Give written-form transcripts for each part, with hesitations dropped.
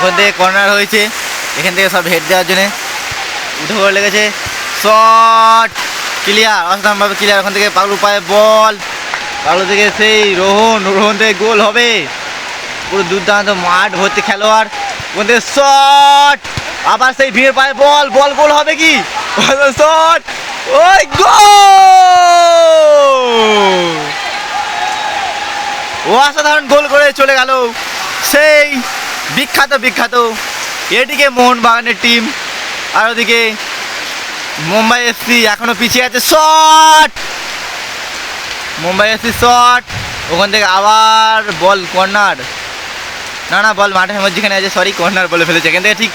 ওখান থেকে কর্নার হয়েছে, এখান থেকে সব হেড দেওয়ার জন্যে উঠে পড়ে লেগেছে। শট ক্লিয়ার, অসাধারণভাবে ক্লিয়ার। ওখান থেকে পাগলু পায়ে বল, পাগলু থেকে সেই রোহন থেকে গোল হবে। পুরো দুর্দান্ত মাঠ ভর্তি খেলোয়াড়। ওখান থেকে শট, আবার সেই ভিড়ের পায়ে বল, গোল হবে কি? শট, ওই গোল! অসাধারণ গোল করে চলে গেল সেই বিখ্যাত এদিকে মোহনবাগানের টিম, আর ওদিকে মুম্বাই এফসি এখনো পিছিয়ে আছে। শট, মুম্বাই এফসি শট, ওখান থেকে আবার বল কর্নার, না বল মাঠের মধ্যেখানে আছে, সরি কর্নার বলে ফেলেছে। এখান থেকে ঠিক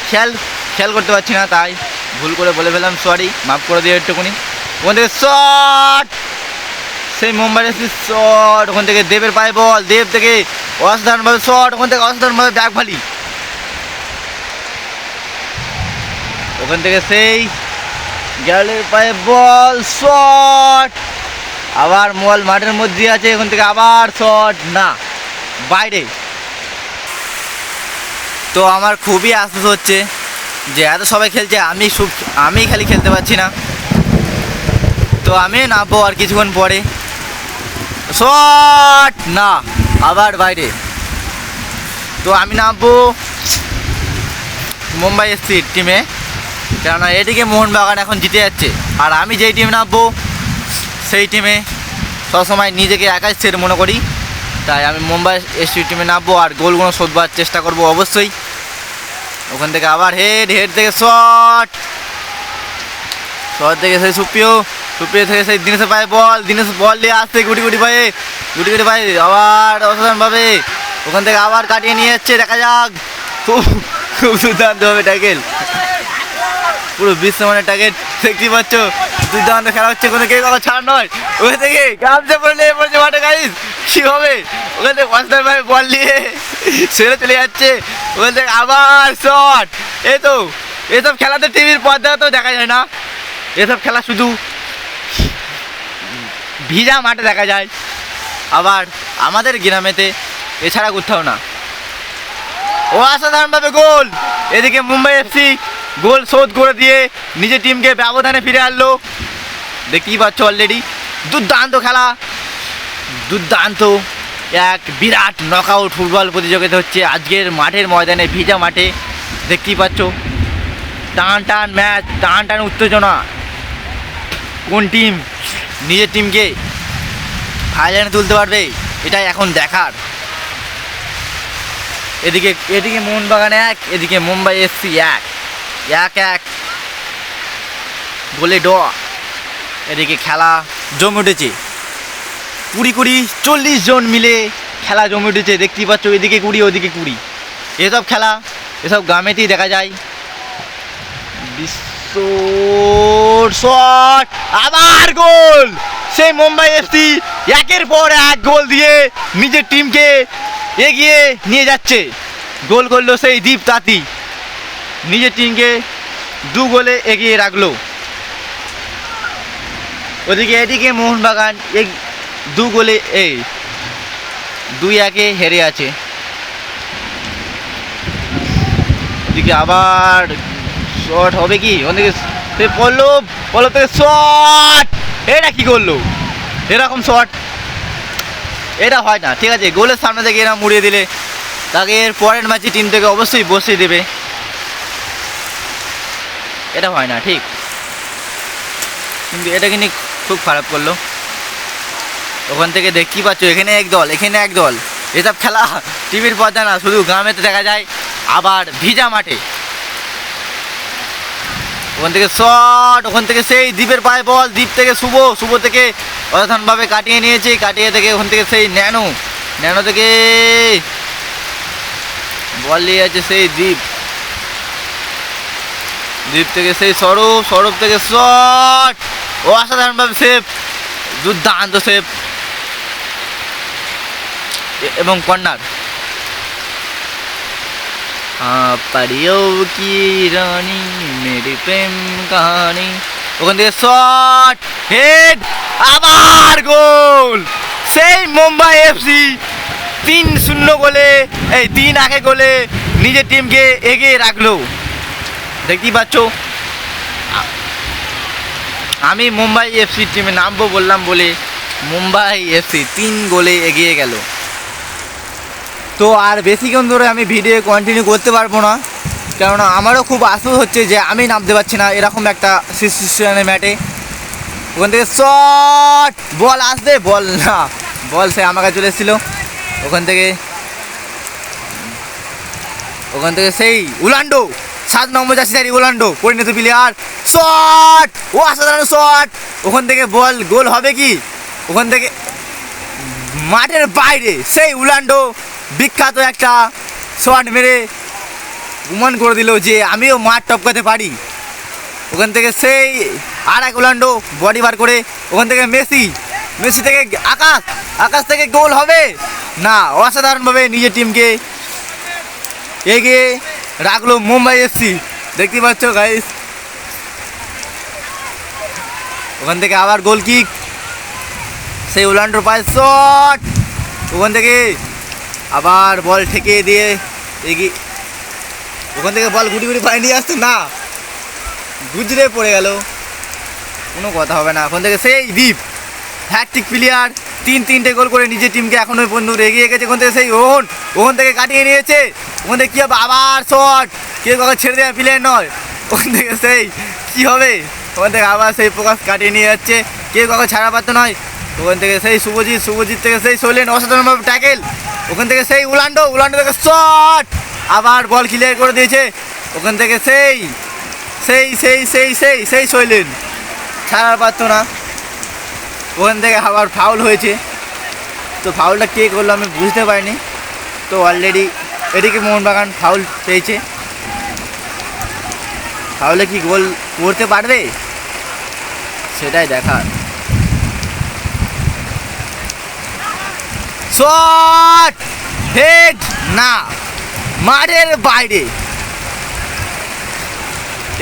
খেয়াল করতে পারছি না, তাই ভুল করে বলে ফেললাম, সরি, মাফ করে দিয়ে একটুখানি। ওখান থেকে শট, সেই মুম্বাই এফসি শট, ওখান থেকে দেবের পায়ে বল, দেব থেকে অসাধারণভাবে শট, ওখান থেকে অসাধারণভাবে ব্যাক ভালি, ওখান থেকে সেই গ্যালের পায়ে বল, শট, আবার বল মাঠের মধ্যে আছে, ওখান থেকে আবার শট, না বাইরে। তো আমার খুবই আফসোস হচ্ছে যে এত সবাই খেলছে, আমি খালি খেলতে পারছি না। তো আমি নামবো আর কিছুক্ষণ পরে। শট, না আবার বাইরে। তো আমি নামবো মুম্বাই এফসির টিমে, কেননা এদিকে মোহনবাগান এখন জিতে যাচ্ছে, আর আমি যেই টিমে নামবো সেই টিমে সবসময় নিজেকে একাই সেট মনে করি। তাই আমি মুম্বাই এফসির টিমে নামবো আর গোলগুলো শোধবার চেষ্টা করব অবশ্যই। ওখান থেকে আবার হেড থেকে শট থেকে সেই সুপ্রিয় থেকে সেই দিনেশের পায়ে বল, দিনেশ বল নিয়ে আসছে গুটি পায়ে আবার অসাধারণভাবে ওখান থেকে আবার কাটিয়ে নিয়ে যাচ্ছে। দেখা যাক, খুব দুর্দান্ত হবে ট্যাকেল, পুরো বিশ্বমানের ট্যাকেল দেখতে পাচ্ছ। দুর্দান্ত খেলা হচ্ছে, কোনো কেউ কথা ছাড় নয়। ওখান থেকে গামছা পরে নিয়ে পড়ছে মাঠে, গাইস কী হবে? ওখান থেকে অসাধারণভাবে বল নিয়ে সেরে চলে যাচ্ছে। ওখান থেকে আবার শট। এসব খেলাতে টিভির পর্দা তো দেখা যায় না, এসব খেলা শুধু ভিজা মাঠে দেখা যায়, আবার আমাদের গ্রামেতে এছাড়া কোথাও না। অসাধারণভাবে গোল, এদিকে মুম্বাই এফসি গোল শোধ করে দিয়ে নিজের টিমকে ব্যবধানে ফিরে আনলো। দেখতেই পাচ্ছ অলরেডি দুর্দান্ত খেলা, দুর্দান্ত এক বিরাট নকআউট ফুটবল প্রতিযোগিতা হচ্ছে আজকের মাঠের ময়দানে, ভিজা মাঠে। দেখতেই পাচ্ছ টান ম্যাচ, টান উত্তেজনা। কোন টিম নিজের টিমকে ফাইনালে তুলতে পারবে, এটাই এখন দেখার। এদিকে মোহনবাগান 1, এদিকে মুম্বাই এফসি 1 গোলে ড্র। এদিকে খেলা জমে উঠেছে, 20-40 জন মিলে খেলা জমে উঠেছে। দেখতেই পাচ্ছ এদিকে 20 ওদিকে 20। এসব খেলা এসব গ্রামেতেই দেখা যায়। শট, আবার গোল, সেই মুম্বাই এফসি একের পর এক গোল দিয়ে নিজের টিমকে এগিয়ে নিয়ে যাচ্ছে। গোল করলো সেই দীপ তাঁতি, নিজের টিমকে 2 গোলে এগিয়ে রাখলো। এদিকে মোহনবাগান 2 গোলে 2-1 হেরে আছে। এদিকে আবার শট হবে কি? ওদিকে সে পল্লব থেকে শট, এটা কি করলো? এরকম শট এটা হয় না, ঠিক আছে? গোলের সামনে থেকে এরা মুড়িয়ে দিলে তাকে এর পরের ম্যাচে টিম থেকে অবশ্যই বসিয়ে দেবে, এটা হয় না ঠিক। কিন্তু এটাকে নিয়ে খুব খারাপ করলো। ওখান থেকে দেখতেই পাচ্ছ এখানে এক দল, এসব খেলা টিভির পর্দা না, শুধু গ্রামেতে দেখা যায়, আবার ভিজা মাঠে। ওখান থেকে শট, ওখান থেকে সেই দ্বীপের পায়ে বল, দ্বীপ থেকে শুভ থেকে অসাধারণভাবে কাটিয়ে নিয়েছে। থেকে ওখান থেকে সেই ন্যানো থেকে বল নিয়ে যাচ্ছে সেই দ্বীপ থেকে সেই সৌরভ থেকে শট, অসাধারণভাবে সেভ, দুর্দান্ত সেভ এবং কর্নার। পারিও কি রানী মেরি প্রেম কাহানি, ওখান থেকে শট, হেড, আবার গোল, সেই মুম্বাই এফসি 3-1 গোলে নিজের টিমকে এগিয়ে রাখলো। দেখতেই পাচ্ছ আমি মুম্বাই এফসি টিমে নামবো বললাম বলে মুম্বাই এফসি 3 গোলে এগিয়ে গেল। তো আর বেশিক্ষণ ধরে আমি ভিডিও কন্টিনিউ করতে পারবো না, কেননা আমারও খুব আফসোস হচ্ছে যে আমি নামতে পারছি না এরকম একটা সিচুয়েশনের ম্যাটে। ওখান থেকে শট, বল আসবে, বল না, বল সে আমার কাছে চলে এসেছিলো। ওখান থেকে সেই উলান্ডো 7 নম্বর জার্সিধারী উলান্ডো পরিণত প্লেয়ার, শট, ও অসাধারণ শট। ওখান থেকে বল গোল হবে কি? ওখান থেকে মাঠের বাইরে সেই উলান্ডো বিখ্যাত একটা শট মেরে প্রমাণ করে দিল যে আমিও মাঠ টপকাতে পারি। ওখান থেকে সেই আর এক উলান্ডো বডি বার করে ওখান থেকে মেসি থেকে আকাশ থেকে গোল হবে না। অসাধারণভাবে নিজের টিমকে এগিয়ে রাখলো মুম্বাই এফসি। দেখতে পাচ্ছ গাইস, ওখান থেকে আবার গোল কিক, সেই উলান্ডোর পায়ে শট, ওখান থেকে আবার বল ঠেকে দিয়ে এগিয়ে, ওখান থেকে বল গুটি পায়ে নিয়ে আসতো না, গুজরে পড়ে গেল, কোনো কথা হবে না। ওখান থেকে সেই দ্বীপ হ্যাটট্রিক প্লেয়ার, 3-3টে গোল করে নিজের টিমকে এখনো পর্যন্ত এগিয়ে গেছে। ওখান থেকে সেই ওখান থেকে কাটিয়ে নিয়েছে। ওখান থেকে কী হবে, আবার শট, কেউ কাউকে ছেড়ে দেওয়া প্লেয়ার নয়। ওখান থেকে সেই কী হবে, ওখান থেকে আবার সেই প্রকাশ কাটিয়ে নিয়ে যাচ্ছে, কেউ কাউকে ছাড়া পারতো নয়। ওখান থেকে সেই শুভজিৎ থেকে সেই শৈলেন অসাধারণভাবে ট্যাকেল। ওখান থেকে সেই উলান্ডো থেকে শট, আবার বল ক্লিয়ার করে দিয়েছে। ওখান থেকে সেই শৈলেন ছাড়া পারতো না। ওখান থেকে আবার ফাউল হয়েছে, তো ফাউলটা কে করলো আমি বুঝতে পারিনি। তো অলরেডি এদিকে মোহনবাগান ফাউল পেয়েছে, ফাউলে কি গোল করতে পারবে সেটাই দেখার। শট, হেড না, মাঠের বাইরে।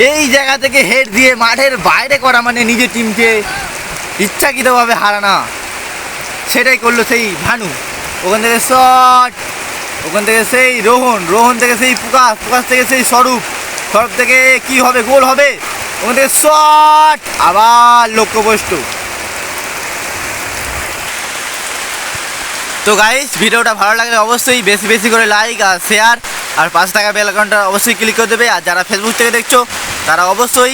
এই জায়গা থেকে হেড দিয়ে মাঠের বাইরে করা মানে নিজের টিমকে ইচ্ছাকৃতভাবে হারানা, সেটাই করলো সেই ভানু। ওখান থেকে শট, ওখান থেকে সেই রোহন থেকে সেই প্রকাশ থেকে সেই স্বরূপ থেকে কি হবে, গোল হবে। ওখান থেকে শট, আবার লক্ষ্যবস্তু। তো গাইস, ভিডিওটা ভালো লাগলে অবশ্যই বেশি করে লাইক আর শেয়ার আর 5 টাকা বেল আইকনটা অবশ্যই ক্লিক করে দেবে। আর যারা ফেসবুক থেকে দেখছো তারা অবশ্যই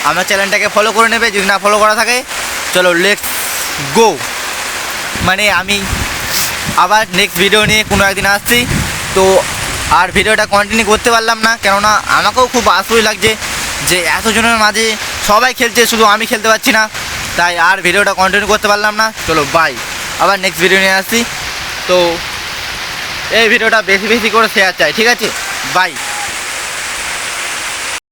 আমার চ্যানেলটাকে ফলো করে নেবে যদি না ফলো করা থাকে। চলো লেটস গো, মানে আমি আবার নেক্সট ভিডিও নিয়ে কোনো একদিন আসছি। তো আর ভিডিওটা কন্টিনিউ করতে পারলাম না, কেননা আমাকেও খুব আশ্চর্য লাগছে যে এতজনের মাঝে সবাই খেলছে, শুধু আমি খেলতে পারছি না, তাই আর ভিডিওটা কন্টিনিউ করতে পারলাম না। চলো বাই, আবার নেক্সট ভিডিও নিয়ে আসছি। তো এই ভিডিওটা বেশি করে শেয়ার চাই, ঠিক আছে? বাই।